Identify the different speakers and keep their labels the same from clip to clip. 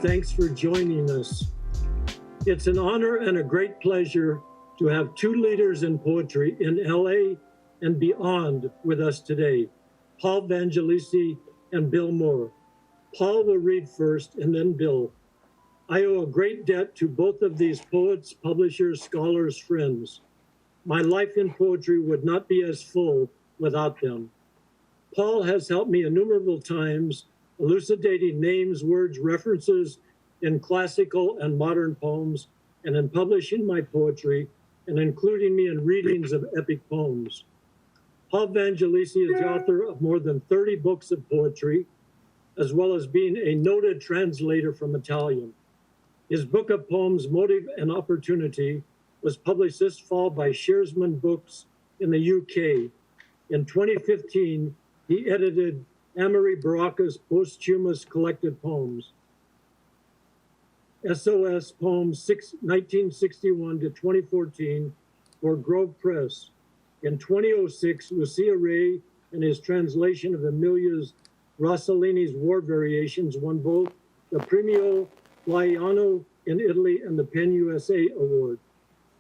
Speaker 1: thanks for joining us. It's an honor and a great pleasure to have two leaders in poetry in LA and beyond with us today, Paul Vangelisti and Bill Mohr. Paul will read first and then Bill. I owe a great debt to both of these poets, publishers, scholars, friends. My life in poetry would not be as full without them. Paul has helped me innumerable times, elucidating names, words, references in classical and modern poems, and in publishing my poetry, and including me in readings of epic poems. Paul Vangelisti is the author of more than 30 books of poetry, as well as being a noted translator from Italian. His book of poems, Motive and Opportunity, was published this fall by Shearsman Books in the UK. In 2015, he edited Amory Baraka's posthumous collected poems, SOS Poems 1961 to 2014 for Grove Press. In 2006, Lucia Ray and his translation of Emilia Rossellini's War Variations won both the Premio Flaiano in Italy and the PEN USA Award.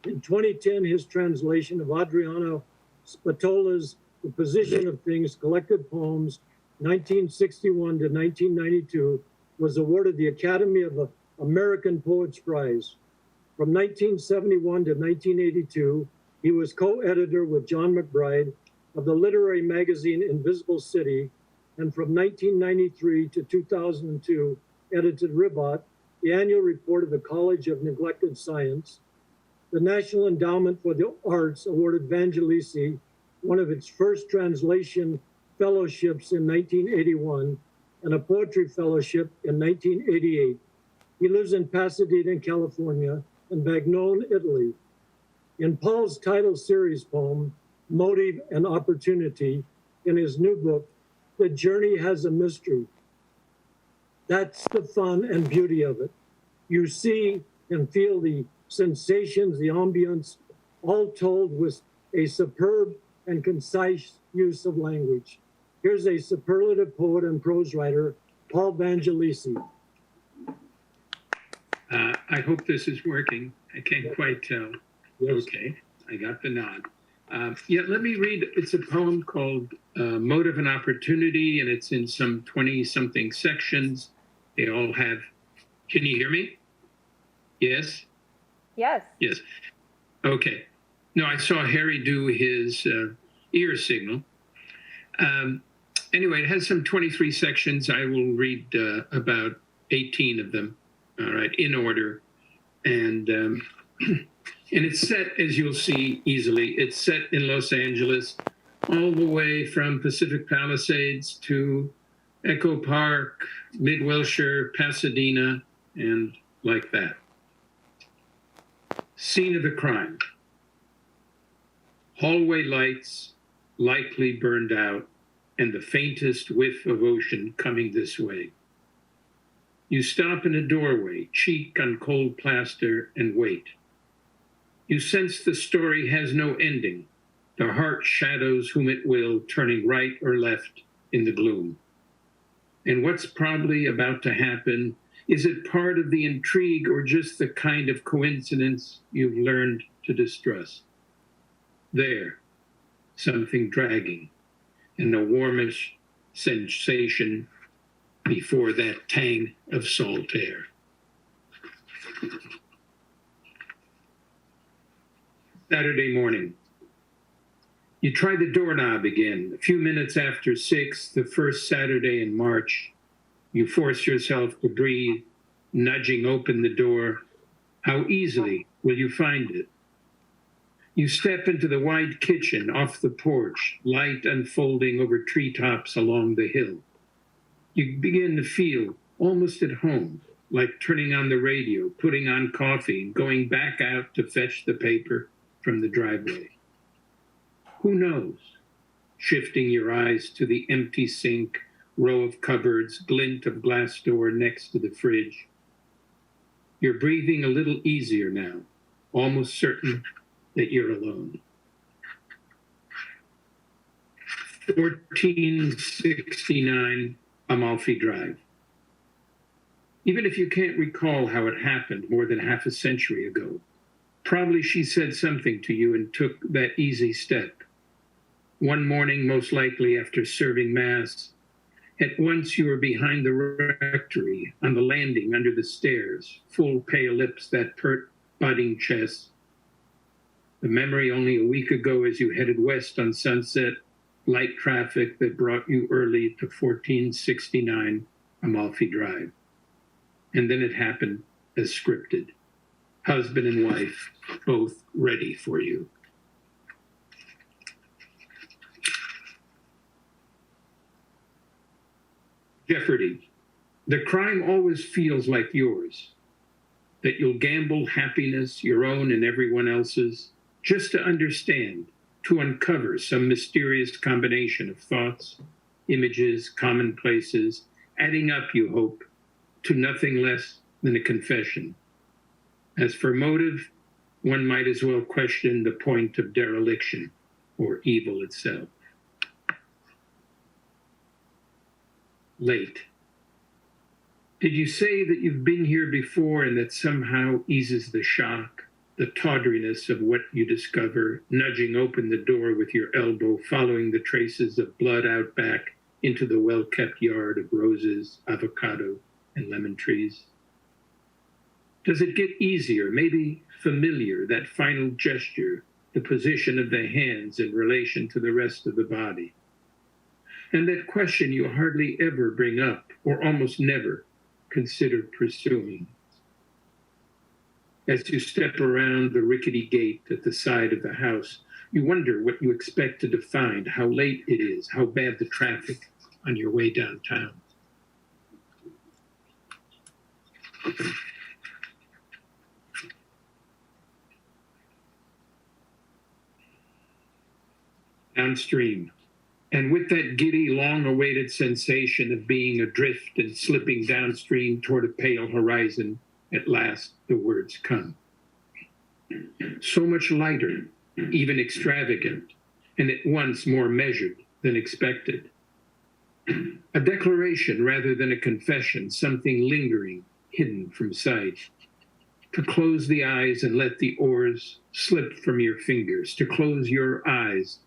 Speaker 1: In 2010, his translation of Adriano Spatola's The Position of Things Collected Poems 1961 to 1992 was awarded the Academy of American Poets Prize. From 1971 to 1982, he was co-editor with John McBride of the literary magazine Invisible City, and from 1993 to 2002, edited Ribot, the annual report of the College of Neglected Science. The National Endowment for the Arts awarded Vangelisti one of its first translation fellowships in 1981 and a poetry fellowship in 1988. He lives in Pasadena, California, and Bagnone, Italy. In Paul's title series poem, Motive and Opportunity, in his new book, The Journey Has a Mystery. That's the fun and beauty of it. You see and feel the sensations, the ambience, all told with a superb and concise use of language. Here's a superlative poet and prose writer, Paul Vangelisti.
Speaker 2: I hope this is working. I can't quite tell. Yes. Okay, I got the nod. Yeah, let me read. It's a poem called Motive and Opportunity, and it's in some 20-something sections. They all have, can you hear me? Yes?
Speaker 3: Yes.
Speaker 2: Yes. Okay. No, I saw Harry do his ear signal. Anyway, it has some 23 sections. I will read about 18 of them, all right, in order. And it's set, as you'll see easily, it's set in Los Angeles, all the way from Pacific Palisades to Echo Park, Mid-Wilshire, Pasadena, and like that. Scene of the crime. Hallway lights likely burned out, and the faintest whiff of ocean coming this way. You stop in a doorway, cheek on cold plaster, and wait. You sense the story has no ending. The heart shadows whom it will, turning right or left in the gloom. And what's probably about to happen, is it part of the intrigue or just the kind of coincidence you've learned to distrust? There, something dragging, and a warmish sensation before that tang of salt air. Saturday morning. You try the doorknob again. A few minutes after 6, the first Saturday in March, you force yourself to breathe, nudging open the door. How easily will you find it? You step into the wide kitchen off the porch, light unfolding over treetops along the hill. You begin to feel almost at home, like turning on the radio, putting on coffee, and going back out to fetch the paper from the driveway. Who knows? Shifting your eyes to the empty sink, row of cupboards, glint of glass door next to the fridge. You're breathing a little easier now, almost certain that you're alone. 1469 Amalfi Drive. Even if you can't recall how it happened more than half a century ago, probably she said something to you and took that easy step. One morning, most likely after serving Mass, at once you were behind the rectory, on the landing under the stairs, full pale lips, that pert, budding chest. The memory only a week ago as you headed west on Sunset, light traffic that brought you early to 1469 Amalfi Drive. And then it happened as scripted. Husband and wife, both ready for you. Jeopardy. The crime always feels like yours, that you'll gamble happiness, your own and everyone else's, just to understand, to uncover some mysterious combination of thoughts, images, commonplaces, adding up, you hope, to nothing less than a confession. As for motive, one might as well question the point of dereliction or evil itself. Late. Did you say that you've been here before and that somehow eases the shock, the tawdriness of what you discover, nudging open the door with your elbow, following the traces of blood out back into the well-kept yard of roses, avocado, and lemon trees? Does it get easier, maybe familiar, that final gesture, the position of the hands in relation to the rest of the body? And that question you hardly ever bring up, or almost never consider pursuing. As you step around the rickety gate at the side of the house, you wonder what you expect to find, how late it is, how bad the traffic on your way downtown. Downstream, and with that giddy, long-awaited sensation of being adrift and slipping downstream toward a pale horizon, at last the words come. So much lighter, even extravagant, and at once more measured than expected. A declaration rather than a confession, something lingering, hidden from sight. To close the eyes and let the oars slip from your fingers, to close your eyes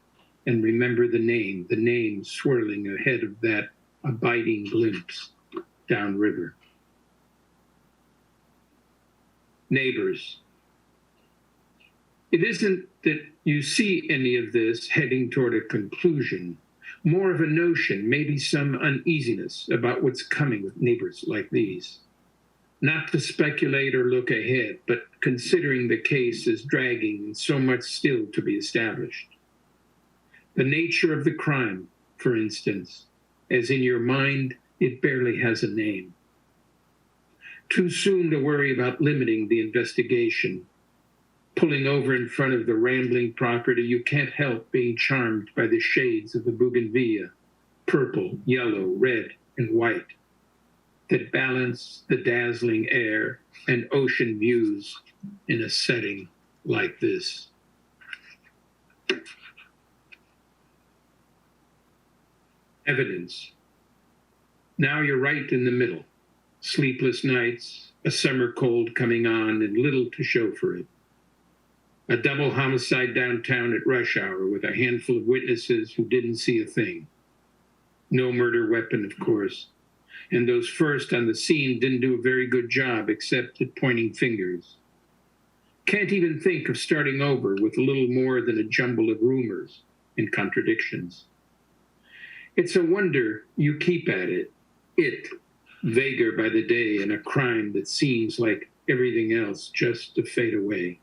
Speaker 2: and remember the name swirling ahead of that abiding glimpse downriver. Neighbors. It isn't that you see any of this heading toward a conclusion, more of a notion, maybe some uneasiness about what's coming with neighbors like these. Not to speculate or look ahead, but considering the case as dragging and so much still to be established. The nature of the crime, for instance, as in your mind, it barely has a name. Too soon to worry about limiting the investigation. Pulling over in front of the rambling property, you can't help being charmed by the shades of the bougainvillea, purple, yellow, red, and white, that balance the dazzling air and ocean views in a setting like this. Evidence. Now you're right in the middle. Sleepless nights, a summer cold coming on, and little to show for it. A double homicide downtown at rush hour with a handful of witnesses who didn't see a thing. No murder weapon, of course. And those first on the scene didn't do a very good job except at pointing fingers. Can't even think of starting over with a little more than a jumble of rumors and contradictions. It's a wonder you keep at it, vaguer by the day, in a crime that seems like everything else just to fade away.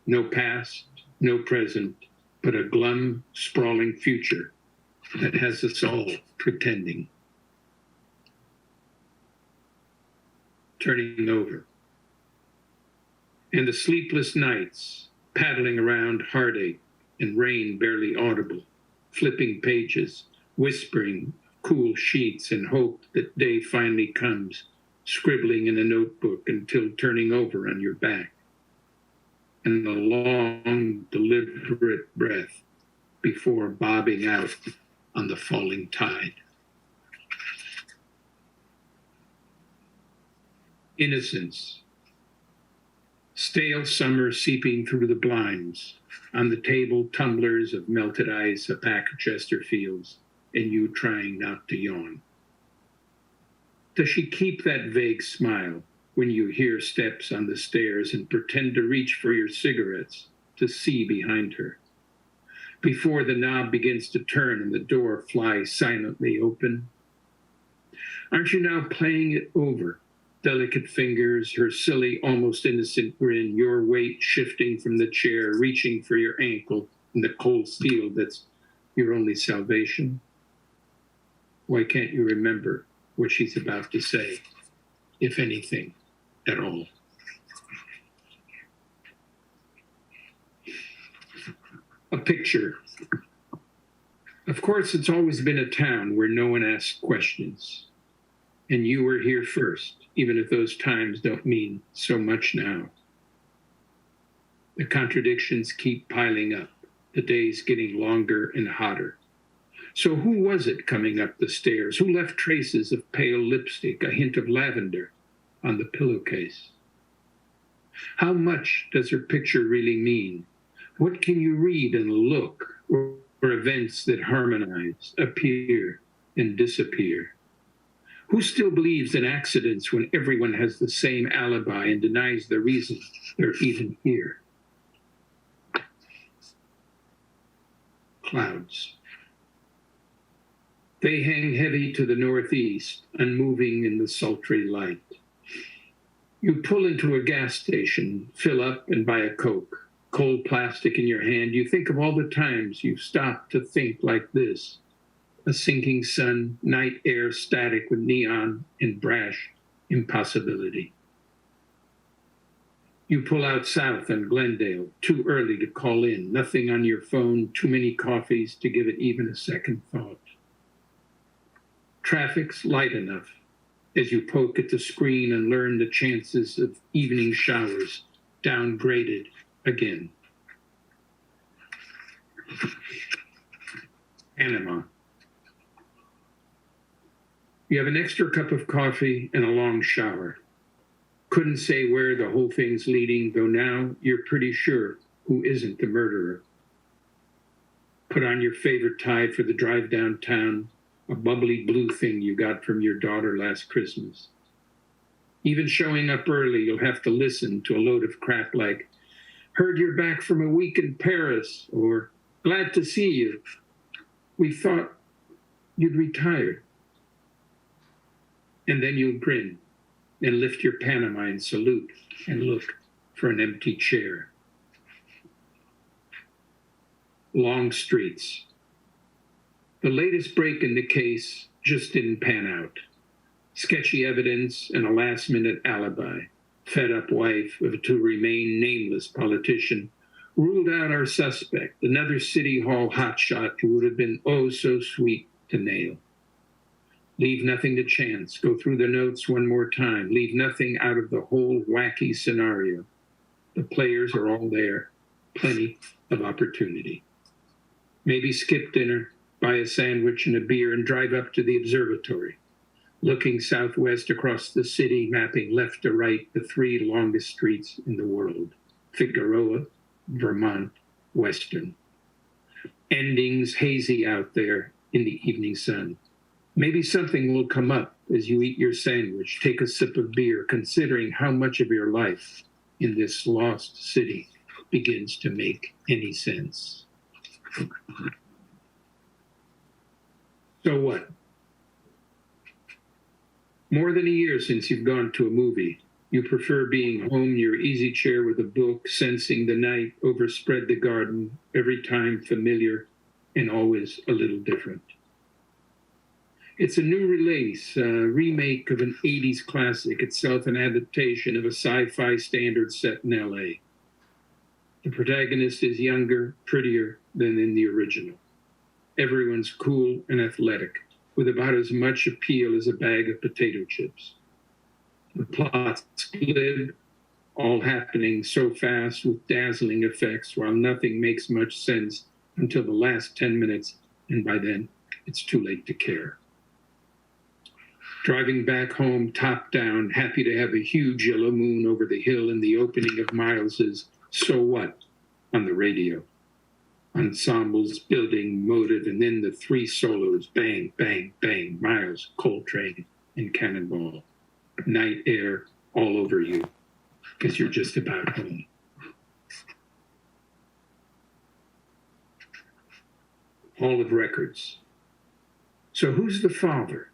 Speaker 2: No past, no present, but a glum, sprawling future that has us all pretending. Turning over. And the sleepless nights, paddling around heartache and rain barely audible, flipping pages, whispering cool sheets and hope that day finally comes, scribbling in a notebook until turning over on your back. And a long, deliberate breath before bobbing out on the falling tide. Innocence. Stale summer seeping through the blinds. On the table, tumblers of melted ice, a pack of Chesterfields, and you trying not to yawn. Does she keep that vague smile when you hear steps on the stairs and pretend to reach for your cigarettes to see behind her? Before the knob begins to turn and the door flies silently open? Aren't you now playing it over? Delicate fingers, her silly, almost innocent grin, your weight shifting from the chair, reaching for your ankle and the cold steel that's your only salvation? Why can't you remember what she's about to say, if anything at all? A picture. Of course, it's always been a town where no one asks questions. And you were here first, even if those times don't mean so much now. The contradictions keep piling up, the days getting longer and hotter. So who was it coming up the stairs? Who left traces of pale lipstick, a hint of lavender on the pillowcase? How much does her picture really mean? What can you read in a look or events that harmonize, appear, and disappear? Who still believes in accidents when everyone has the same alibi and denies the reason they're even here? Clouds. They hang heavy to the northeast, unmoving in the sultry light. You pull into a gas station, fill up, and buy a Coke. Cold plastic in your hand, you think of all the times you've stopped to think like this. A sinking sun, night air static with neon and brash impossibility. You pull out south on Glendale, too early to call in, nothing on your phone, too many coffees to give it even a second thought. Traffic's light enough as you poke at the screen and learn the chances of evening showers downgraded again. Panama. You have an extra cup of coffee and a long shower. Couldn't say where the whole thing's leading, though now you're pretty sure who isn't the murderer. Put on your favorite tie for the drive downtown, a bubbly blue thing you got from your daughter last Christmas. Even showing up early, you'll have to listen to a load of crap like, "Heard you're back from a week in Paris," or "Glad to see you. We thought you'd retired." And then you'll grin and lift your Panamine salute and look for an empty chair. Long streets. The latest break in the case just didn't pan out. Sketchy evidence and a last-minute alibi. Fed-up wife of a to-remain nameless politician ruled out our suspect, another city hall hotshot who would have been oh so sweet to nail. Leave nothing to chance. Go through the notes one more time. Leave nothing out of the whole wacky scenario. The players are all there. Plenty of opportunity. Maybe skip dinner, buy a sandwich and a beer, and drive up to the observatory. Looking southwest across the city, mapping left to right the three longest streets in the world. Figueroa, Vermont, Western. Endings hazy out there in the evening sun. Maybe something will come up as you eat your sandwich, take a sip of beer, considering how much of your life in this lost city begins to make any sense. So what? More than a year since you've gone to a movie. You prefer being home in your easy chair with a book, sensing the night overspread the garden, every time familiar and always a little different. It's a new release, a remake of an 80s classic, itself an adaptation of a sci-fi standard set in LA. The protagonist is younger, prettier than in the original. Everyone's cool and athletic, with about as much appeal as a bag of potato chips. The plot's glib, all happening so fast with dazzling effects, while nothing makes much sense until the last 10 minutes, and by then, it's too late to care. Driving back home, top down, happy to have a huge yellow moon over the hill and the opening of Miles's So What on the radio. Ensembles building, motive, and then the three solos, bang, bang, bang, Miles, Coltrane, and Cannonball. Night air all over you, because you're just about home. Hall of Records. So who's the father?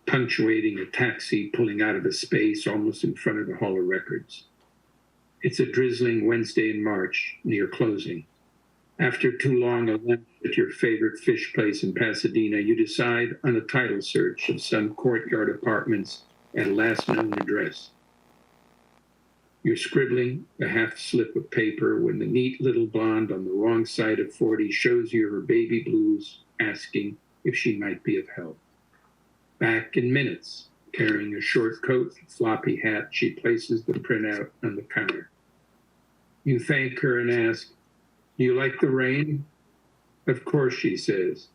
Speaker 2: Punctuating a taxi pulling out of a space almost in front of the Hall of Records. It's a drizzling Wednesday in March, near closing. After too long a lunch at your favorite fish place in Pasadena, you decide on a title search of some courtyard apartments at a last known address. You're scribbling a half slip of paper when the neat little blonde on the wrong side of 40 shows you her baby blues, asking if she might be of help. Back in minutes, carrying a short coat and floppy hat, she places the printout on the counter. You thank her and ask, "Do you like the rain?" "Of course," she says.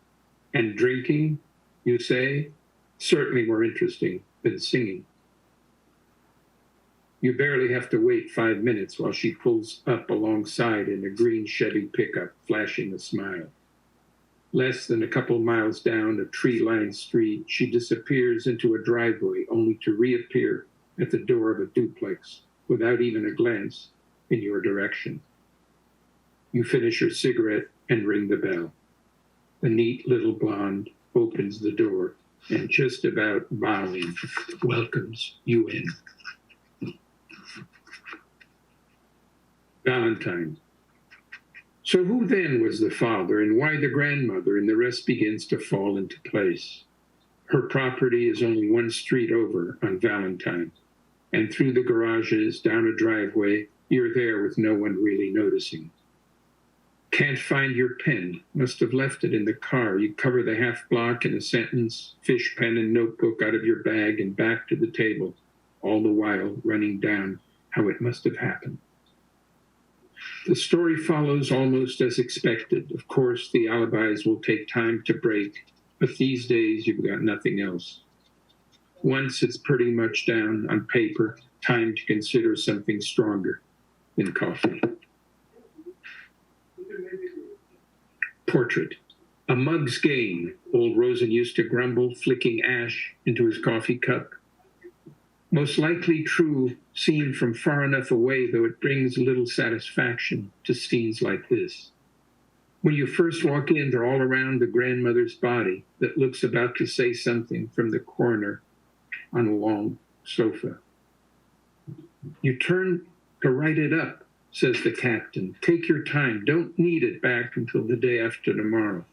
Speaker 2: "And drinking?" you say. "Certainly more interesting than singing." You barely have to wait 5 minutes while she pulls up alongside in a green Chevy pickup, flashing a smile. Less than a couple miles down a tree-lined street, she disappears into a driveway only to reappear at the door of a duplex without even a glance in your direction. You finish your cigarette and ring the bell. The neat little blonde opens the door and just about bowing welcomes you in. Valentine. So who then was the father and why the grandmother, and the rest begins to fall into place. Her property is only one street over on Valentine, and through the garages, down a driveway, you're there with no one really noticing. Can't find your pen, must have left it in the car. You cover the half block in a sentence, fish pen and notebook out of your bag and back to the table, all the while running down how it must have happened. The story follows almost as expected. Of course, the alibis will take time to break, but these days you've got nothing else. Once it's pretty much down on paper, time to consider something stronger than coffee. Portrait. A mug's game, old Rosen used to grumble, flicking ash into his coffee cup. Most likely true, seen from far enough away, though it brings little satisfaction to scenes like this. When you first walk in, they're all around the grandmother's body that looks about to say something from the corner on a long sofa. You turn to write it up, says the captain. Take your time. Don't need it back until the day after tomorrow.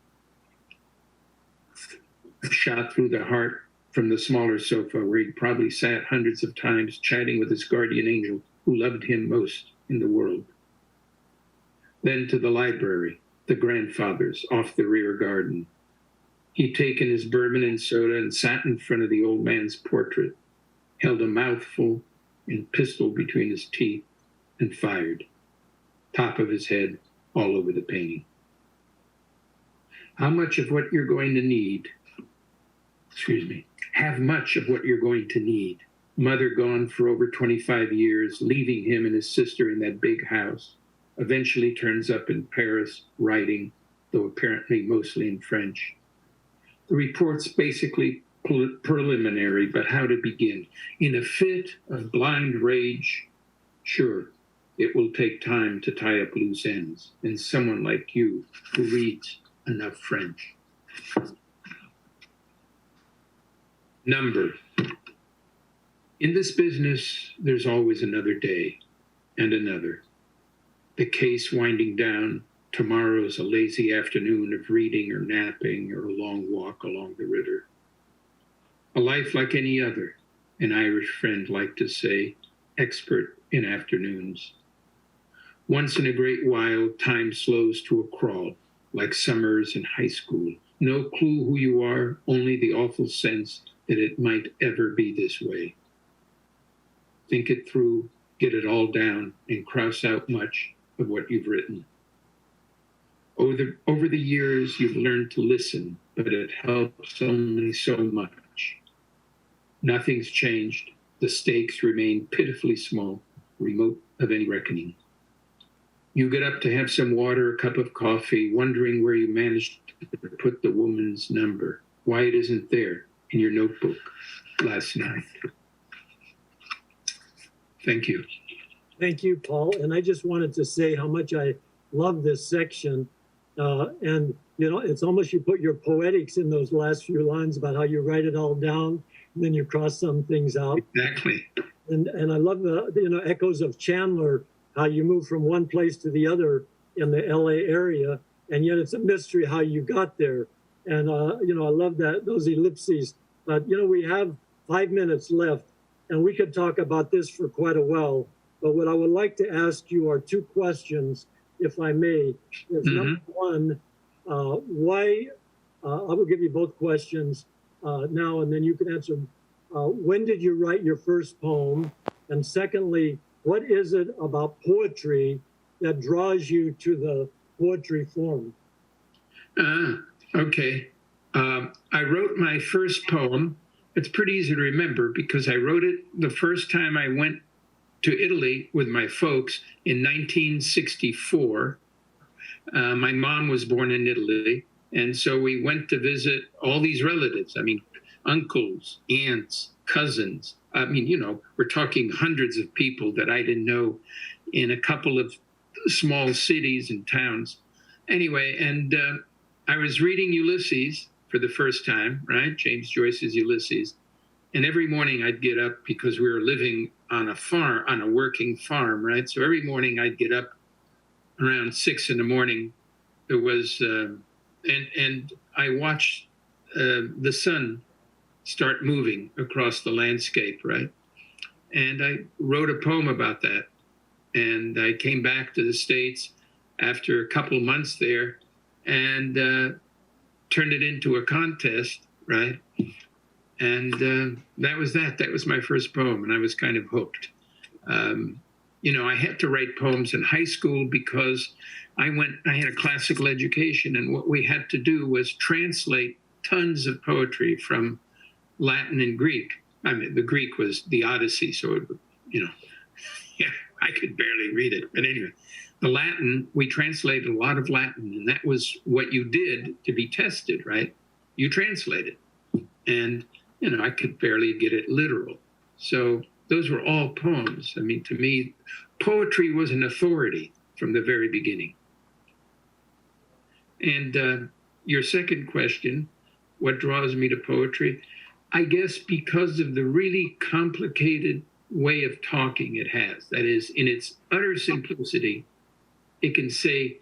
Speaker 2: Shot through the heart from the smaller sofa where he'd probably sat hundreds of times chatting with his guardian angel who loved him most in the world. Then to the library, the grandfather's off the rear garden. He'd taken his bourbon and soda and sat in front of the old man's portrait, held a mouthful and pistol between his teeth, and fired. Top of his head, all over the painting. How much of what you're going to need, have much of what you're going to need. Mother gone for over 25 years, leaving him and his sister in that big house. Eventually turns up in Paris, writing, though apparently mostly in French. The report's basically preliminary, but how to begin? In a fit of blind rage, sure, it will take time to tie up loose ends, and someone like you who reads enough French. Number. In this business, there's always another day and another. The case winding down, tomorrow's a lazy afternoon of reading or napping or a long walk along the river. A life like any other, an Irish friend liked to say, expert in afternoons. Once in a great while, time slows to a crawl, like summers in high school. No clue who you are, only the awful sense that it might ever be this way. Think it through, get it all down, and cross out much of what you've written. Over the years, you've learned to listen, but it helps only so much. Nothing's changed. The stakes remain pitifully small, remote of any reckoning. You get up to have some water, a cup of coffee, wondering where you managed to put the woman's number, why it isn't there in your notebook last night. Thank you.
Speaker 1: Thank you, Paul. And I just wanted to say how much I love this section. And, you know, it's almost you put your poetics in those last few lines about how you write it all down, and then you cross some things out.
Speaker 2: Exactly.
Speaker 1: And I love the, you know, echoes of Chandler, how you move from one place to the other in the LA area, and yet it's a mystery how you got there. And, you know, I love that, those ellipses. But, you know, we have 5 minutes left, and we could talk about this for quite a while. But what I would like to ask you are two questions, if I may. Is number one, why, I will give you both questions now, and then you can answer. When did you write your first poem? And secondly, what is it about poetry that draws you to the poetry form?
Speaker 2: Okay. I wrote my first poem. It's pretty easy to remember because I wrote it the first time I went to Italy with my folks in 1964. My mom was born in Italy. And so we went to visit all these relatives. I mean, uncles, aunts, cousins. I mean, you know, we're talking hundreds of people that I didn't know in a couple of small cities and towns. Anyway, and I was reading Ulysses for the first time, right? James Joyce's Ulysses. And every morning I'd get up because we were living on a farm, on a working farm, right? So every morning I'd get up around 6 in the morning. It was, and I watched the sun start moving across the landscape, right? And I wrote a poem about that. And I came back to the States after a couple of months there and turned it into a contest, right? And that was that. That was my first poem, and I was kind of hooked. You know, I had to write poems in high school because I had a classical education, and what we had to do was translate tons of poetry from Latin and Greek. I mean, the Greek was the Odyssey, so it, you know, yeah, I could barely read it. But anyway, the Latin, we translated a lot of Latin, and that was what you did to be tested, right? You translated. And, you know, I could barely get it literal. So those were all poems. I mean, to me, poetry was an authority from the very beginning. And your second question, what draws me to poetry? I guess because of the really complicated way of talking it has. That is, in its utter simplicity, it can say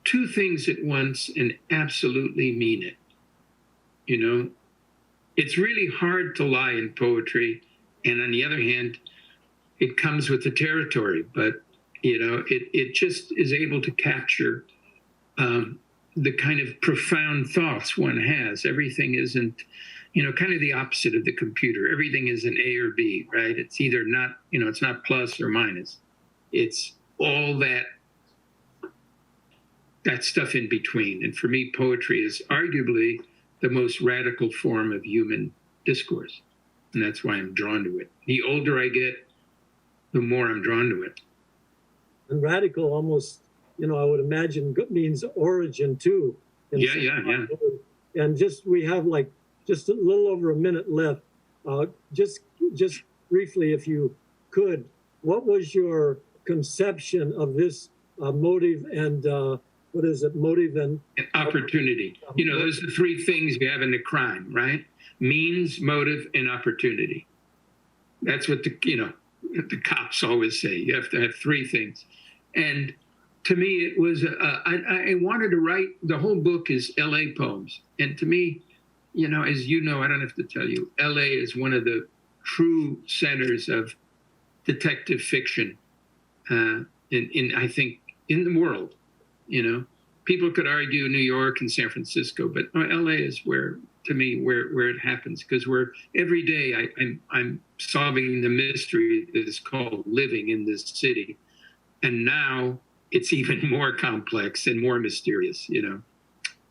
Speaker 2: two things at once and absolutely mean it. You know, it's really hard to lie in poetry. And on the other hand, it comes with the territory. But, you know, it just is able to capture the kind of profound thoughts one has. Everything isn't, you know, kind of the opposite of the computer. Everything is an A or B, right? It's either not, you know, it's not plus or minus. It's all that stuff in between. And for me, poetry is arguably the most radical form of human discourse. And that's why I'm drawn to it. The older I get, the more I'm drawn to it.
Speaker 1: And radical almost, you know, I would imagine means origin too.
Speaker 2: Yeah.
Speaker 1: And just, we have like just a little over a minute left. Just briefly, if you could, what was your conception of this motive and what is it? Motive and
Speaker 2: opportunity. You know, those are the three things you have in the crime, right? Means, motive, and opportunity. That's what the cops always say. You have to have three things. And to me, it was, I wanted to write, the whole book is LA poems. And to me, you know, as you know, I don't have to tell you, LA is one of the true centers of detective fiction I think, in the world. You know, people could argue New York and San Francisco, but LA is where, to me, where it happens, because every day I'm solving the mystery that is called living in this city. And now it's even more complex and more mysterious, you know.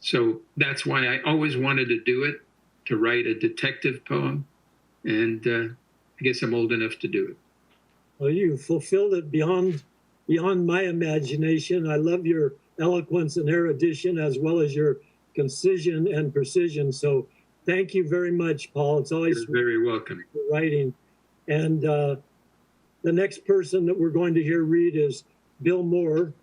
Speaker 2: So that's why I always wanted to do it, to write a detective poem. and I guess I'm old enough to do it.
Speaker 1: Well, you fulfilled it beyond my imagination. I love your eloquence and erudition, as well as your concision and precision. So thank you very much, Paul. It's always
Speaker 2: You're very welcome.
Speaker 1: writing. And the next person that we're going to hear read is Bill Mohr.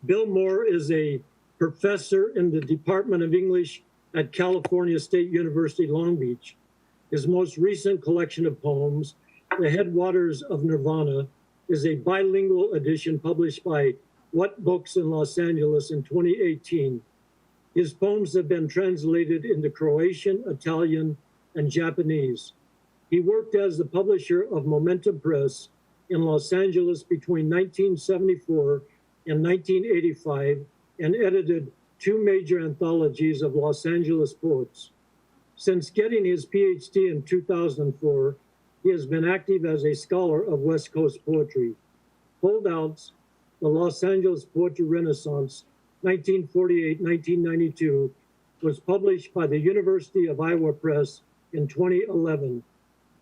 Speaker 1: Bill Mohr is a professor in the Department of English at California State University, Long Beach. His most recent collection of poems, The Headwaters of Nirvana, is a bilingual edition published by What Books in Los Angeles in 2018. His poems have been translated into Croatian, Italian, and Japanese. He worked as the publisher of Momentum Press in Los Angeles between 1974 and 1985 and edited 2 major anthologies of Los Angeles poets. Since getting his PhD in 2004, he has been active as a scholar of West Coast poetry. Holdouts, the Los Angeles Poetry Renaissance, 1948-1992, was published by the University of Iowa Press in 2011.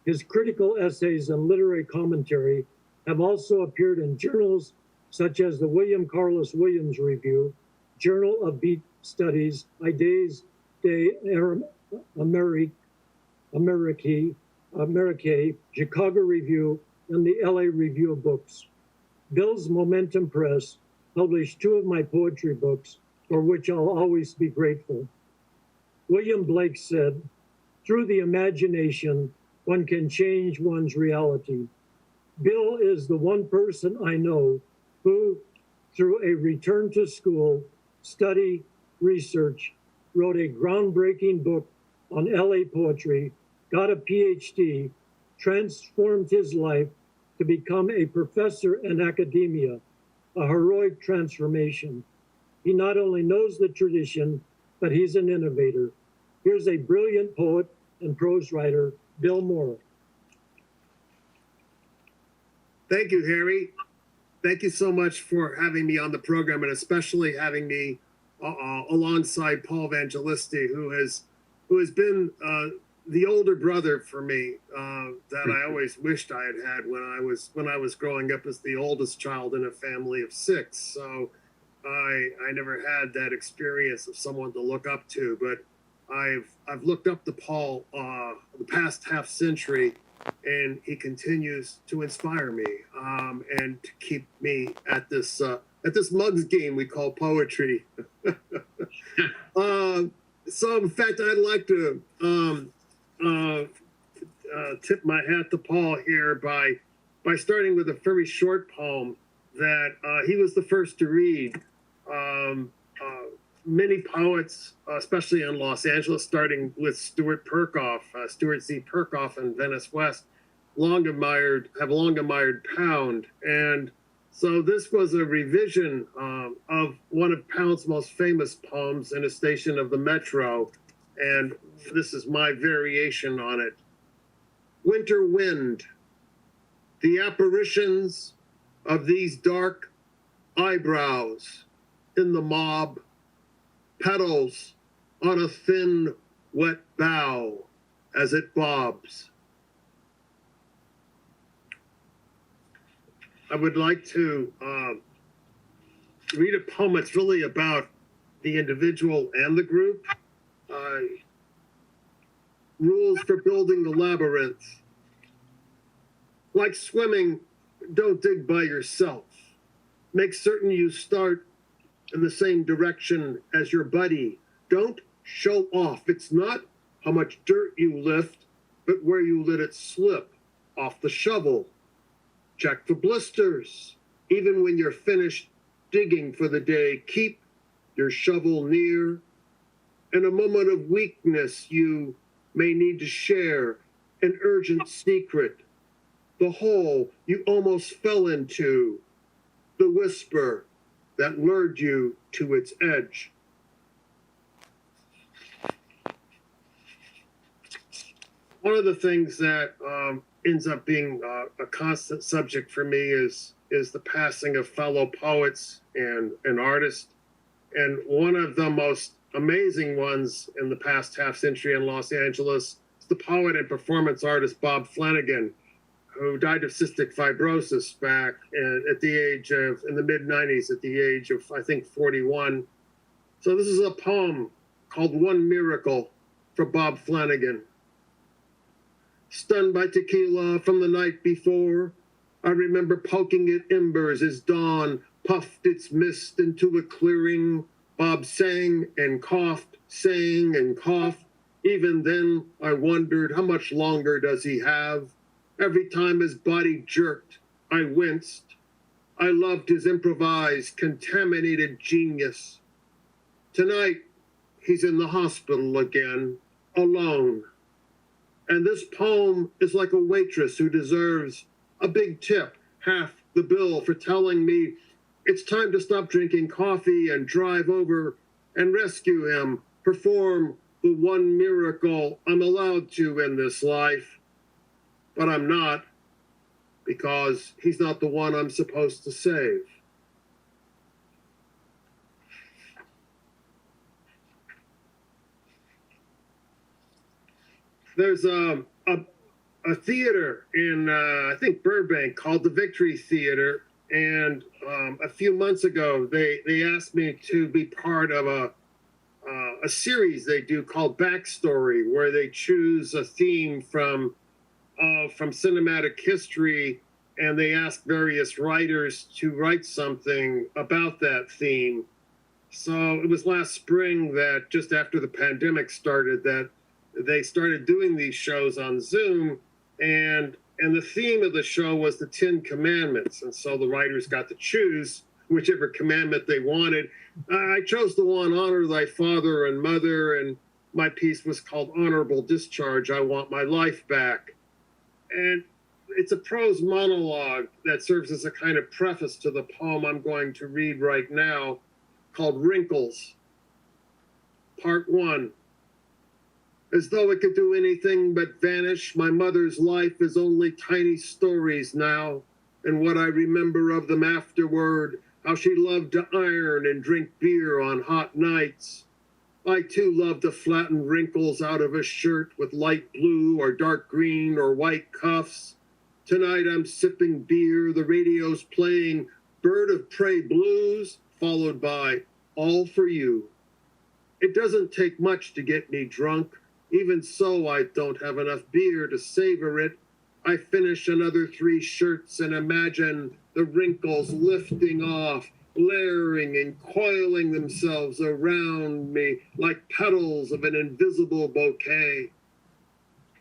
Speaker 1: His critical essays and literary commentary have also appeared in journals such as the William Carlos Williams Review, Journal of Beat Studies, Ideas de Amerique, Chicago Review, and the LA Review of Books. Bill's Momentum Press published 2 of my poetry books, for which I'll always be grateful. William Blake said, "Through the imagination, one can change one's reality." Bill is the one person I know who, through a return to school, study, research, wrote a groundbreaking book on LA poetry, got a PhD, transformed his life to become a professor in academia, a heroic transformation. He not only knows the tradition, but he's an innovator. Here's a brilliant poet and prose writer, Bill Mohr.
Speaker 3: Thank you, Harry. Thank you so much for having me on the program, and especially having me alongside Paul Vangelisti, who has been the older brother for me that I always wished I had when I was growing up as the oldest child in a family of 6. So I never had that experience of someone to look up to, but I've looked up to Paul the past half century, and he continues to inspire me and to keep me at this mugs game we call poetry. So in fact, I'd like to tip my hat to Paul here by starting with a very short poem that he was the first to read. Many poets, especially in Los Angeles, starting with Stuart Z. Perkoff in Venice West, have long admired Pound. And so this was a revision of one of Pound's most famous poems in a station of the Metro. And this is my variation on it. Winter wind, the apparitions of these dark eyebrows in the mob, petals on a thin, wet bough as it bobs. I would like to read a poem that's really about the individual and the group. Rules for building the labyrinth. Like swimming, don't dig by yourself. Make certain you start in the same direction as your buddy. Don't show off. It's not how much dirt you lift, but where you let it slip off the shovel. Check the blisters. Even when you're finished digging for the day, keep your shovel near. In a moment of weakness, you may need to share an urgent secret. The hole you almost fell into. The whisper that lured you to its edge. One of the things that ends up being a constant subject for me is the passing of fellow poets and artists. And one of the most amazing ones in the past half century in Los Angeles, It's the poet and performance artist Bob Flanagan, who died of cystic fibrosis back at the age of, in the mid-90s, at the age of, I think, 41. So this is a poem called One Miracle for Bob Flanagan. Stunned by tequila from the night before, I remember poking at embers as dawn puffed its mist into a clearing. Bob sang and coughed, sang and coughed. Even then, I wondered, how much longer does he have? Every time his body jerked, I winced. I loved his improvised, contaminated genius. Tonight, he's in the hospital again, alone. And this poem is like a waitress who deserves a big tip, half the bill, for telling me it's time to stop drinking coffee and drive over and rescue him, perform the one miracle I'm allowed to in this life. But I'm not, because he's not the one I'm supposed to save. There's a theater in, I think, Burbank called the Victory Theater. And a few months ago, they asked me to be part of a series they do called Backstory, where they choose a theme from cinematic history, and they ask various writers to write something about that theme. So it was last spring that, just after the pandemic started, that they started doing these shows on Zoom, and the theme of the show was the 10 Commandments. And so the writers got to choose whichever commandment they wanted. I chose the one, honor thy father and mother, and my piece was called Honorable Discharge, I Want My Life Back. And it's a prose monologue that serves as a kind of preface to the poem I'm going to read right now, called Wrinkles. Part 1. As though it could do anything but vanish, my mother's life is only tiny stories now, and what I remember of them afterward, how she loved to iron and drink beer on hot nights. I too love to flatten wrinkles out of a shirt with light blue or dark green or white cuffs. Tonight I'm sipping beer, the radio's playing Bird of Prey blues, followed by All for You. It doesn't take much to get me drunk. Even so, I don't have enough beer to savor it. I finish another 3 shirts and imagine the wrinkles lifting off, layering and coiling themselves around me like petals of an invisible bouquet.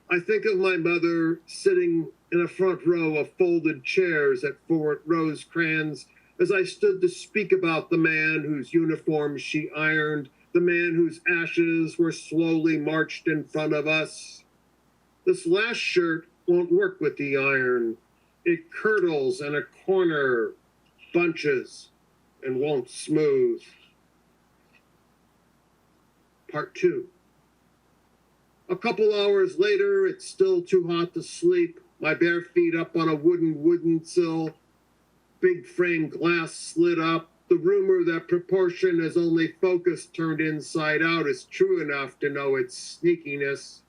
Speaker 3: I think of my mother sitting in a front row of folded chairs at Fort Rosecrans as I stood to speak about the man whose uniform she ironed, the man whose ashes were slowly marched in front of us. This last shirt won't work with the iron. It curdles in a corner, bunches, and won't smooth. Part 2. A couple hours later, it's still too hot to sleep. My bare feet up on a wooden sill. Big frame glass slid up. The rumor that proportion is only focus turned inside out is true enough to know its sneakiness.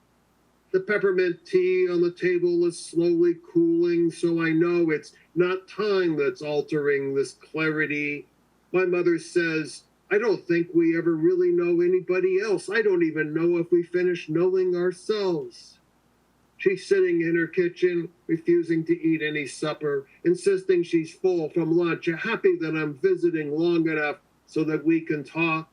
Speaker 3: The peppermint tea on the table is slowly cooling, so I know it's not time that's altering this clarity. My mother says, I don't think we ever really know anybody else. I don't even know if we finish knowing ourselves. She's sitting in her kitchen, refusing to eat any supper, insisting she's full from lunch, happy that I'm visiting long enough so that we can talk.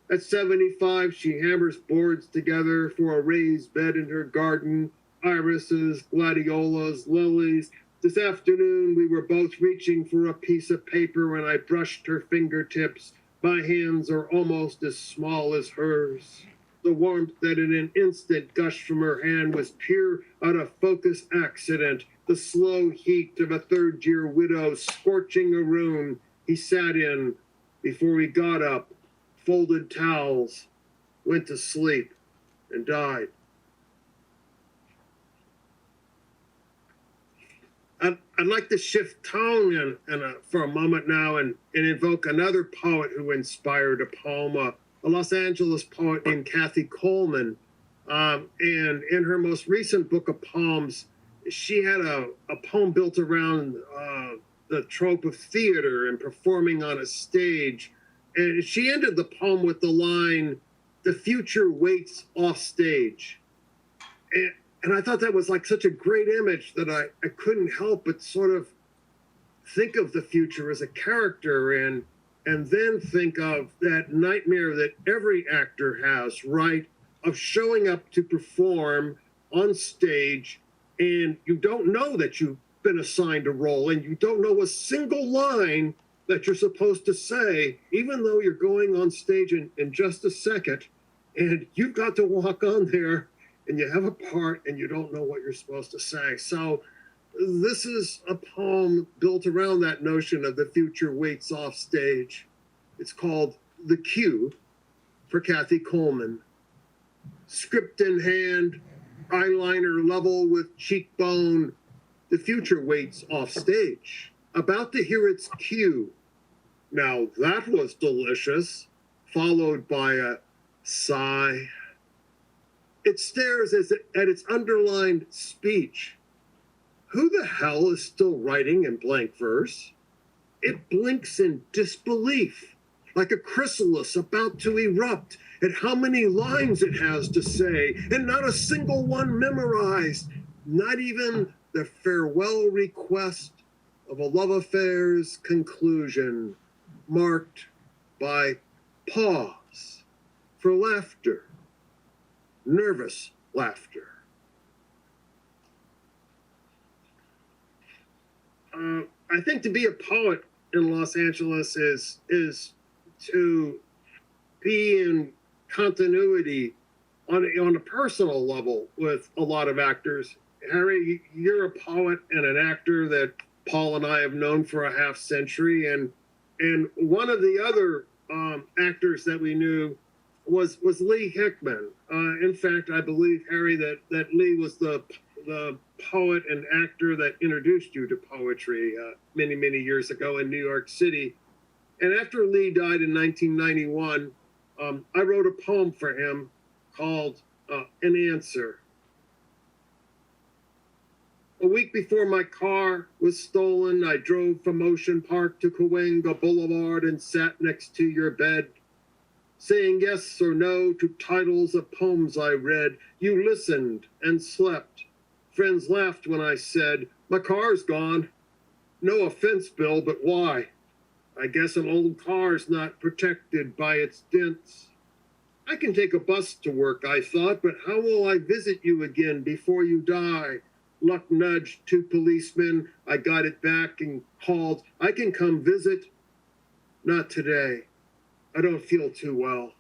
Speaker 3: At 75, she hammers boards together for a raised bed in her garden, irises, gladiolas, lilies. This afternoon, we were both reaching for a piece of paper when I brushed her fingertips. My hands are almost as small as hers. The warmth that in an instant gushed from her hand was pure out of focus accident, the slow heat of a third-year widow scorching a room he sat in before he got up, folded towels, went to sleep, and died. I'd like to shift tone for a moment now and invoke another poet who inspired a poem, a Los Angeles poet named Kathy Coleman. And in her most recent book of poems, she had a poem built around the trope of theater and performing on a stage. And she ended the poem with the line, "The future waits off stage." And I thought that was like such a great image that I couldn't help but sort of think of the future as a character and then think of that nightmare that every actor has, right? Of showing up to perform on stage and you don't know that you've been assigned a role and you don't know a single line that you're supposed to say, even though you're going on stage in just a second and you've got to walk on there and you have a part and you don't know what you're supposed to say. So this is a poem built around that notion of the future waits off stage. It's called The Cue for Kathy Coleman. Script in hand, eyeliner level with cheekbone, the future waits off stage. About to hear its cue. Now that was delicious, followed by a sigh. It stares at its underlined speech. Who the hell is still writing in blank verse? It blinks in disbelief, like a chrysalis about to erupt at how many lines it has to say, and not a single one memorized, not even the farewell request of a love affair's conclusion, marked by pause for laughter, nervous laughter. I think to be a poet in Los Angeles is to be in continuity on a personal level with a lot of actors. Harry, you're a poet and an actor that Paul and I have known for a half century, and one of the other actors that we knew was Lee Hickman. In fact, I believe, Harry, that Lee was the poet and actor that introduced you to poetry many, many years ago in New York City. And after Lee died in 1991, I wrote a poem for him called An Answer. A week before my car was stolen, I drove from Ocean Park to Cahuenga Boulevard and sat next to your bed, saying yes or no to titles of poems I read. You listened and slept. Friends laughed when I said, my car's gone. No offense, Bill, but why? I guess an old car's not protected by its dents. I can take a bus to work, I thought, but how will I visit you again before you die? Luck nudged two policemen. I got it back and called. I can come visit. Not today. I don't feel too well.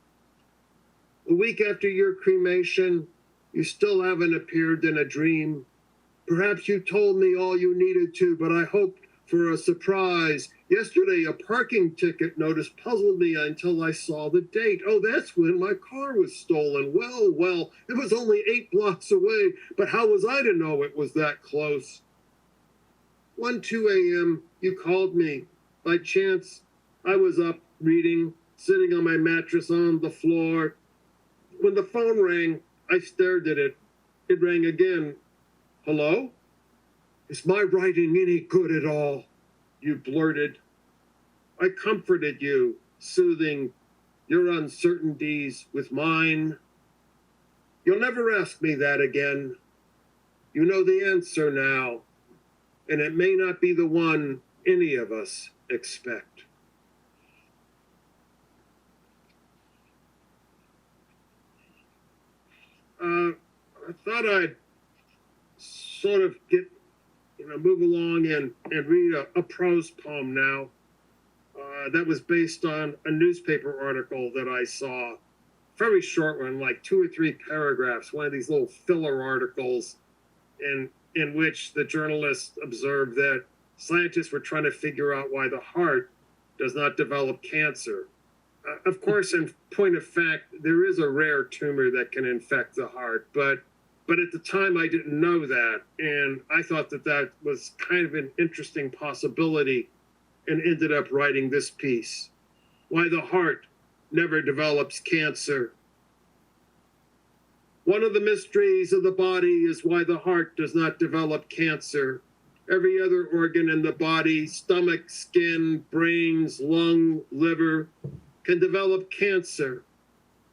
Speaker 3: A week after your cremation, you still haven't appeared in a dream. Perhaps you told me all you needed to, but I hoped for a surprise. Yesterday, a parking ticket notice puzzled me until I saw the date. Oh, that's when my car was stolen. Well, it was only 8 blocks away, but how was I to know it was that close? 2 a.m., you called me. By chance, I was up reading, sitting on my mattress on the floor. When the phone rang, I stared at it. It rang again. Hello? Is my writing any good at all? You blurted. I comforted you, soothing your uncertainties with mine. You'll never ask me that again. You know the answer now, and it may not be the one any of us expect. I thought I'd sort of move along and read a prose poem now that was based on a newspaper article that I saw. Very short one, like 2 or 3 paragraphs, one of these little filler articles in which the journalist observed that scientists were trying to figure out why the heart does not develop cancer. Of course, in point of fact, there is a rare tumor that can infect the heart, but at the time I didn't know that, and I thought that was kind of an interesting possibility, and ended up writing this piece, Why the Heart Never Develops Cancer. One of the mysteries of the body is why the heart does not develop cancer. Every other organ in the body, stomach, skin, brains, lung, liver, can develop cancer.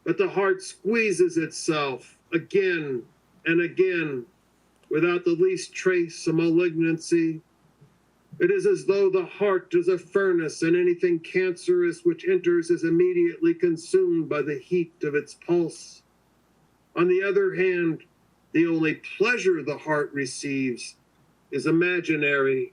Speaker 3: But the heart squeezes itself again and again without the least trace of malignancy. It is as though the heart is a furnace, and anything cancerous which enters is immediately consumed by the heat of its pulse. On the other hand, the only pleasure the heart receives is imaginary.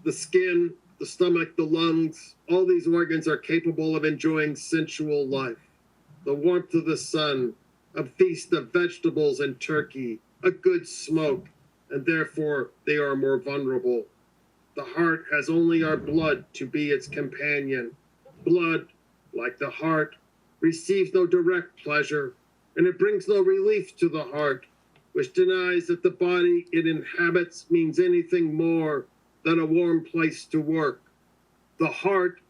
Speaker 3: The skin, the stomach, the lungs, all these organs are capable of enjoying sensual life, the warmth of the sun, a feast of vegetables and turkey, a good smoke, and therefore they are more vulnerable. The heart has only our blood to be its companion. Blood, like the heart, receives no direct pleasure, and it brings no relief to the heart, which denies that the body it inhabits means anything more than a warm place to work. The heart,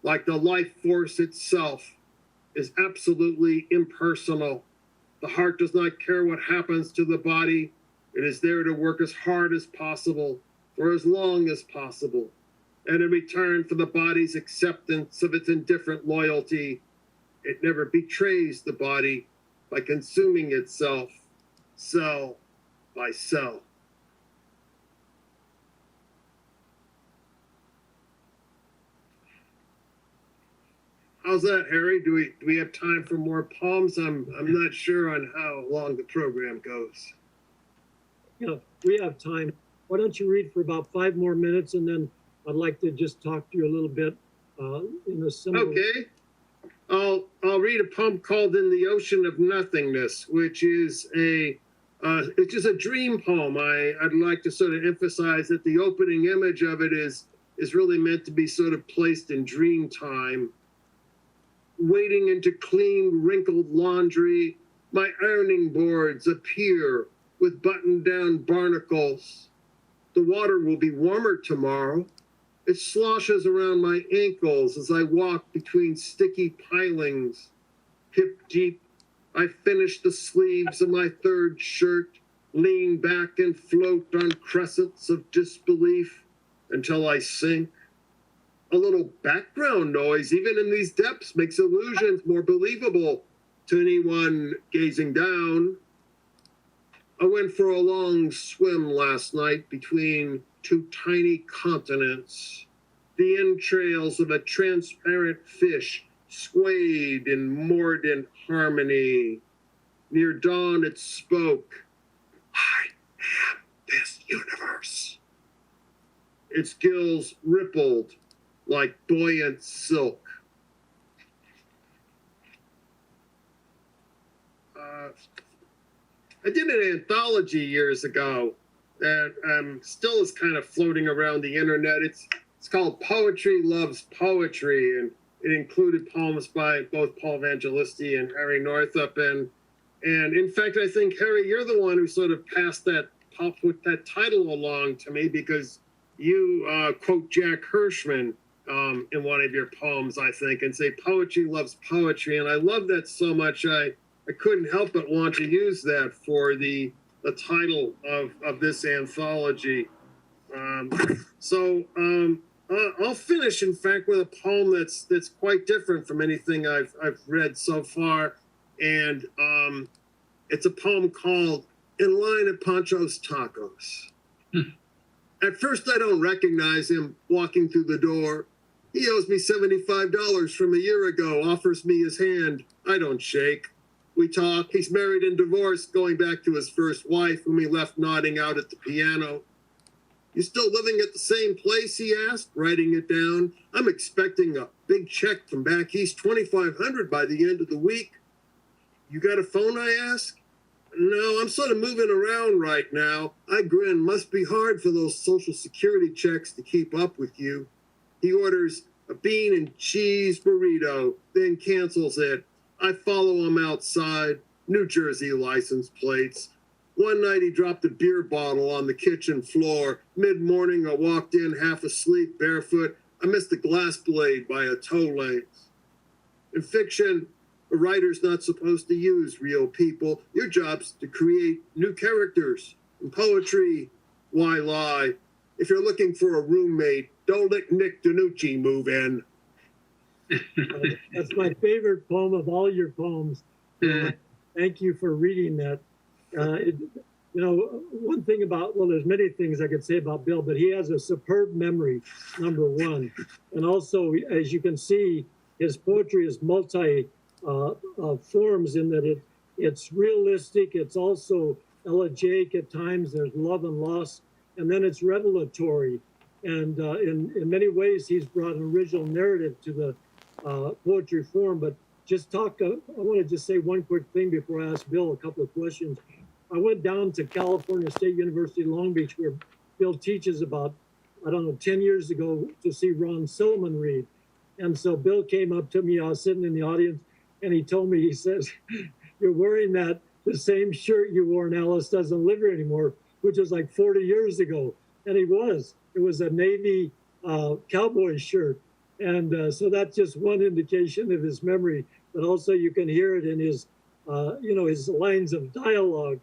Speaker 3: like the life force itself, is absolutely impersonal. The heart does not care what happens to the body. It is there to work as hard as possible for as long as possible. And in return for the body's acceptance of its indifferent loyalty, it never betrays the body by consuming itself, cell by cell. How's that, Harry? Do we have time for more poems? I'm not sure on how long the program goes.
Speaker 1: Yeah, we have time. Why don't you read for about 5 more minutes, and then I'd like to just talk to you a little bit in a similar.
Speaker 3: Okay. I'll read a poem called "In the Ocean of Nothingness," which is a dream poem. I'd like to sort of emphasize that the opening image of it is really meant to be sort of placed in dream time. Wading into clean, wrinkled laundry, my ironing boards appear with buttoned-down barnacles. The water will be warmer tomorrow. It sloshes around my ankles as I walk between sticky pilings. Hip deep, I finish the sleeves of my third shirt, lean back and float on crescents of disbelief until I sink. A little background noise, even in these depths, makes illusions more believable to anyone gazing down. I went for a long swim last night between 2 tiny continents. The entrails of a transparent fish swayed in mordant harmony. Near dawn it spoke, "I am this universe." Its gills rippled like buoyant silk. I did an anthology years ago that still is kind of floating around the internet. It's called Poetry Loves Poetry, and it included poems by both Paul Vangelisti and Harry Northup. And in fact, I think, Harry, you're the one who sort of passed that title along to me, because you quote Jack Hirschman in one of your poems, I think, and say poetry loves poetry. And I love that so much, I couldn't help but want to use that for the title of this anthology. I'll finish, in fact, with a poem that's quite different from anything I've read so far. And it's a poem called "In Line at Pancho's Tacos." At first, I don't recognize him walking through the door. He owes me $75 from a year ago, offers me his hand. I don't shake. We talk. He's married and divorced, going back to his first wife, whom he left nodding out at the piano. "You still living at the same place?" he asked, writing it down. "I'm expecting a big check from back east, $2,500 by the end of the week." "You got a phone?" I ask. "No, I'm sort of moving around right now." I grin. "Must be hard for those Social Security checks to keep up with you." He orders a bean and cheese burrito, then cancels it. I follow him outside. New Jersey license plates. One night he dropped a beer bottle on the kitchen floor. Mid-morning I walked in half asleep, barefoot. I missed a glass blade by a toe length. In fiction, A writer's not supposed to use real people. Your job's to create new characters. In poetry, why lie? If you're looking for a roommate, don't let Nick DiNucci move in.
Speaker 1: That's my favorite poem of all your poems. Thank you for reading that. One thing about, well, there's many things I could say about Bill, but he has a superb memory, number one. And also, as you can see, his poetry is multi forms in that it's realistic. It's also elegiac at times. There's love and loss. And then it's revelatory. And in many ways, he's brought an original narrative to the poetry form. But I want to just say one quick thing before I ask Bill a couple of questions. I went down to California State University, Long Beach, where Bill teaches about, 10 years ago to see Ron Silliman read. And so Bill came up to me, I was sitting in the audience, and he told me, he says, you're wearing the same shirt you wore in Alice Doesn't Live Here Anymore, which was like 40 years ago. And he was. It was a Navy cowboy shirt. And so that's just one indication of his memory, but also you can hear it in his, his lines of dialogue.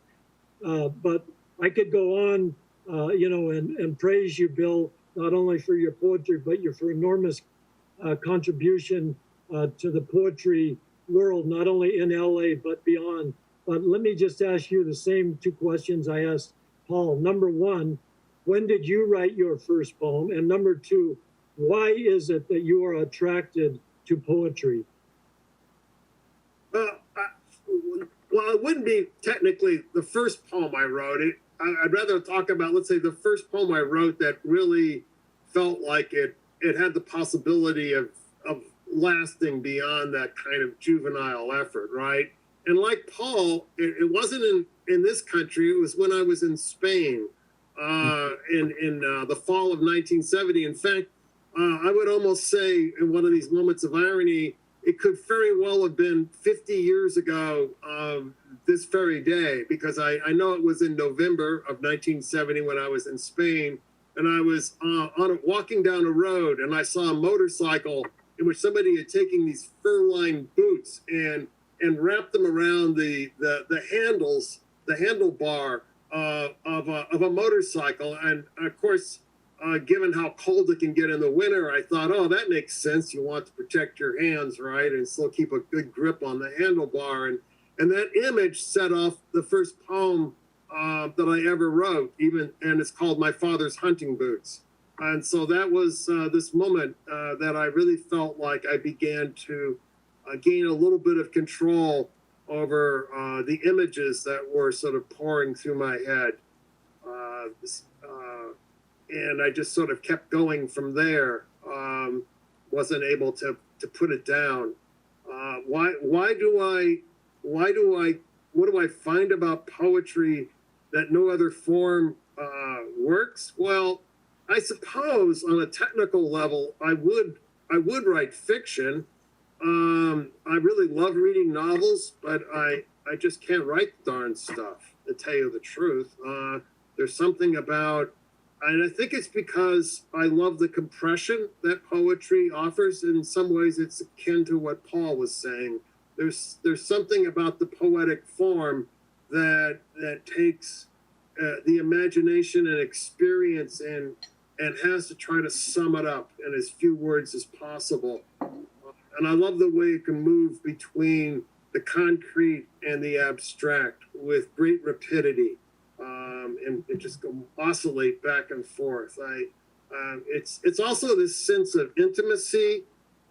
Speaker 1: But I could go on, and praise you, Bill, not only for your poetry, but for enormous contribution to the poetry world, not only in LA, but beyond. But let me just ask you the same two questions I asked Paul. Number one, when did you write your first poem? And number two, why is it that you are attracted to poetry?
Speaker 3: Well, it wouldn't be technically the first poem I wrote. I'd rather talk about, let's say, the first poem I wrote that really felt like it had the possibility of lasting beyond that kind of juvenile effort, right? And like Paul, it wasn't in this country. It was when I was in Spain in the fall of 1970. In fact, I would almost say, in one of these moments of irony, it could very well have been 50 years ago this very day, because I know it was in November of 1970 when I was in Spain, and I was walking down a road, and I saw a motorcycle in which somebody had taken these fur-lined boots and wrapped them around the handlebar of a motorcycle. And of course, given how cold it can get in the winter, I thought, oh, that makes sense. You want to protect your hands, right? And still keep a good grip on the handlebar. And that image set off the first poem that I ever wrote, and it's called My Father's Hunting Boots. And so that was this moment that I really felt like I began to gain a little bit of control over the images that were sort of pouring through my head. And I just sort of kept going from there. Wasn't able to put it down. What do I find about poetry that no other form works? Well, I suppose on a technical level, I would write fiction. I really love reading novels, but I just can't write the darn stuff, to tell you the truth. There's something about, and I think it's because I love the compression that poetry offers. In some ways, it's akin to what Paul was saying. There's something about the poetic form that takes the imagination and experience and has to try to sum it up in as few words as possible. And I love the way it can move between the concrete and the abstract with great rapidity, and just go oscillate back and forth. It's also this sense of intimacy.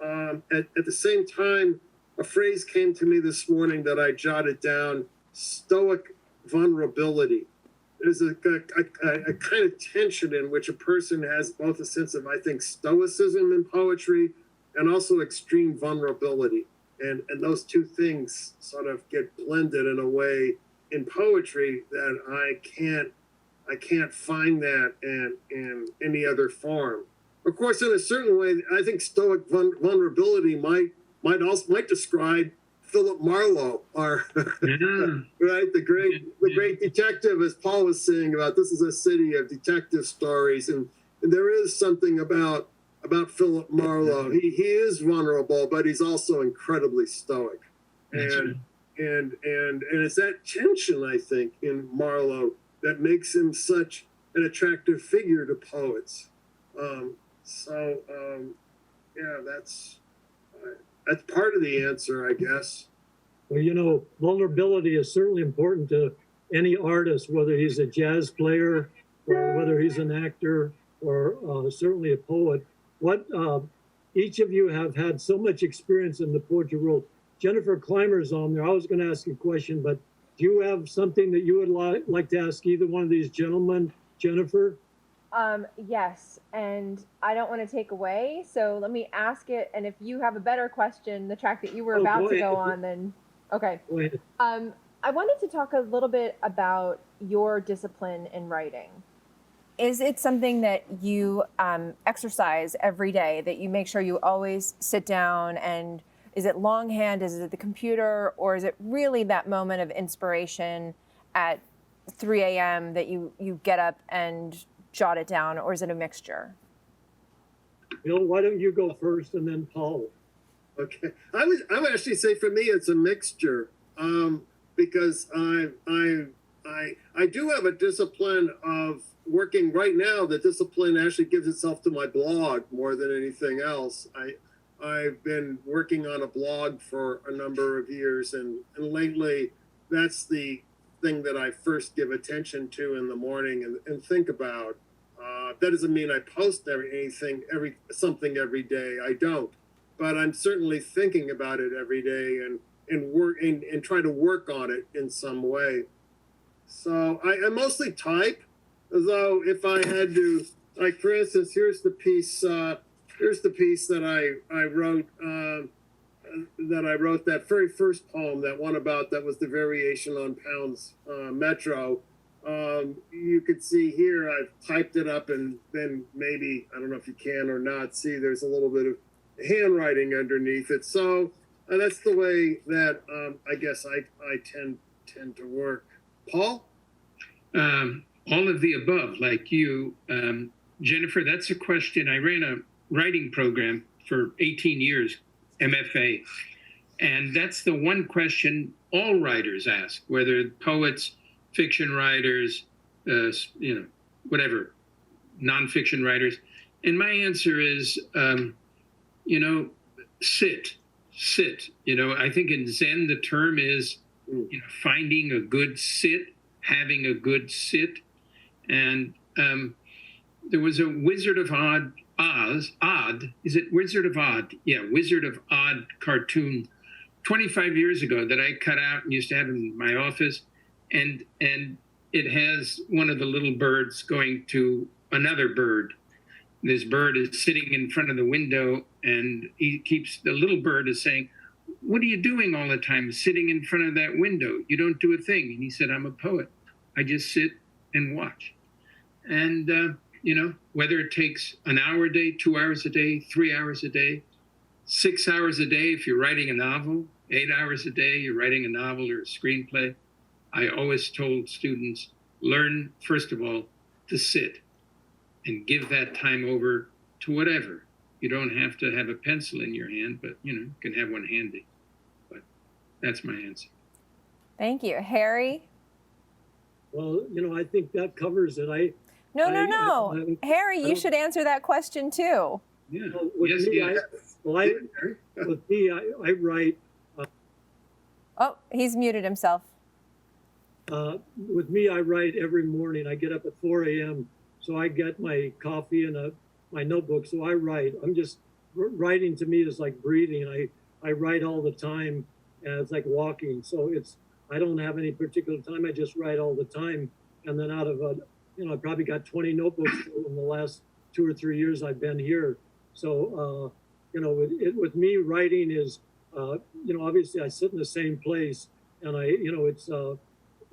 Speaker 3: At the same time, a phrase came to me this morning that I jotted down: stoic vulnerability. There's a kind of tension in which a person has both a sense of, I think, stoicism in poetry and also extreme vulnerability. And those two things sort of get blended in a way in poetry that I can't find that in any other form. Of course, in a certain way, I think stoic vulnerability might describe Philip Marlowe, right, the great detective, as Paul was saying about this is a city of detective stories, and there is something about Philip Marlowe. He is vulnerable, but he's also incredibly stoic.
Speaker 2: That's
Speaker 3: and and it's that tension, I think, in Marlowe that makes him such an attractive figure to poets. Yeah, that's part of the answer, I guess.
Speaker 1: Well, you know, vulnerability is certainly important to any artist, whether he's a jazz player or whether he's an actor or certainly a poet. What each of you have had so much experience in the poetry world. Jennifer Clymer's on there. I was going to ask you a question, but do you have something that you would like to ask either one of these gentlemen, Jennifer?
Speaker 4: Yes, and I don't want to take away, so let me ask it. And if you have a better question, the track that you were about to go on, then okay.
Speaker 1: Go ahead.
Speaker 4: I wanted to talk a little bit about your discipline in writing. Is it something that you exercise every day, that you make sure you always sit down, and is it longhand, is it the computer, or is it really that moment of inspiration at 3 a.m. that you get up and jot it down, or is it a mixture?
Speaker 1: Bill, why don't you go first and then Paul?
Speaker 3: Okay, I would actually say for me it's a mixture, because I do have a discipline of working right now. The discipline actually gives itself to my blog more than anything else. I've been working on a blog for a number of years, and lately that's the thing that I first give attention to in the morning and think about. That doesn't mean I post something every day. I don't, but I'm certainly thinking about it every day and try to work on it in some way. So I mostly type, though if I had to, like for instance, here's the piece that I wrote. That very first poem that was the variation on Pound's Metro. You could see here I've typed it up, and then maybe, I don't know if you can or not see, there's a little bit of handwriting underneath it. So that's the way that I guess I tend to work. Paul?
Speaker 2: All of the above, like you. Jennifer, that's a question. I ran a writing program for 18 years, MFA. And that's the one question all writers ask, whether poets, fiction writers, whatever, nonfiction writers. And my answer is, sit. I think in Zen, the term is finding a good sit, having a good sit. And there was a Wizard of Odd, is it Wizard of Odd? Yeah, Wizard of Odd cartoon 25 years ago that I cut out and used to have in my office. And it has one of the little birds going to another bird. This bird is sitting in front of the window, and the little bird is saying, "What are you doing all the time sitting in front of that window? You don't do a thing." And he said, "I'm a poet. I just sit and watch." And, whether it takes an hour a day, 2 hours a day, 3 hours a day, 6 hours a day if you're writing a novel, 8 hours a day you're writing a novel or a screenplay, I always told students, learn, first of all, to sit and give that time over to whatever. You don't have to have a pencil in your hand, but, you can have one handy. But that's my answer.
Speaker 4: Thank you. Harry?
Speaker 1: Well, I think that covers it.
Speaker 4: No. Harry, you should answer that question too.
Speaker 2: Yeah.
Speaker 1: With me, I write.
Speaker 4: Oh, he's muted himself.
Speaker 1: With me, I write every morning. I get up at 4 a.m. So I get my coffee and my notebook. So I write. Writing to me is like breathing. I write all the time, and it's like walking. So I don't have any particular time. I just write all the time. And then out of I probably got 20 notebooks in the last 2 or 3 years I've been here. So, with me, writing is, obviously I sit in the same place, and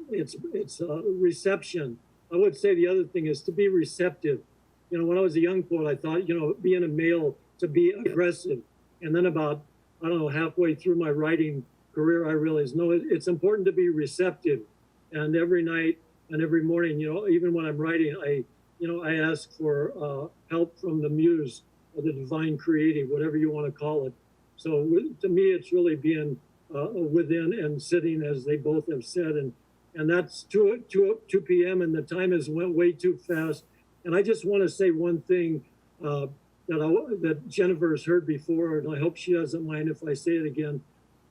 Speaker 1: it's reception. I would say the other thing is to be receptive. When I was a young poet, I thought, being a male, to be aggressive. And then about, halfway through my writing career, I realized, no, it's important to be receptive. And every night and every morning, even when I'm writing, I ask for help from the muse or the divine creative, whatever you want to call it. So to me, it's really being within and sitting, as they both have said. And that's 2 p.m. and the time has went way too fast. And I just want to say one thing that Jennifer's heard before, and I hope she doesn't mind if I say it again.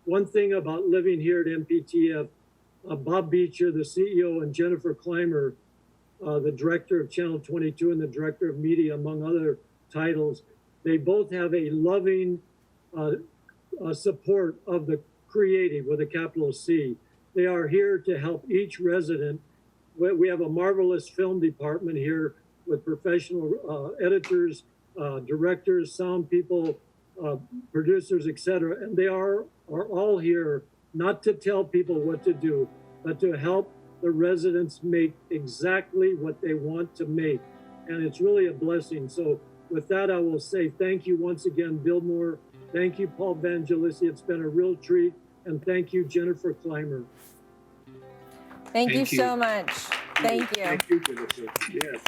Speaker 1: One thing about living here at MPTF, Bob Beecher, the CEO, and Jennifer Clymer, the director of Channel 22 and the director of media, among other titles, they both have a loving support of the creative with a capital C. They are here to help each resident. We have a marvelous film department here with professional editors, directors, sound people, producers, etc. And they are all here not to tell people what to do, but to help the residents make exactly what they want to make. And it's really a blessing. So with that, I will say thank you once again, Bill Mohr. Thank you, Paul Vangelisti. It's been a real treat. And thank you, Jennifer Clymer.
Speaker 4: Thank you so much. Thank you.
Speaker 3: Thank you, Jennifer. Yes.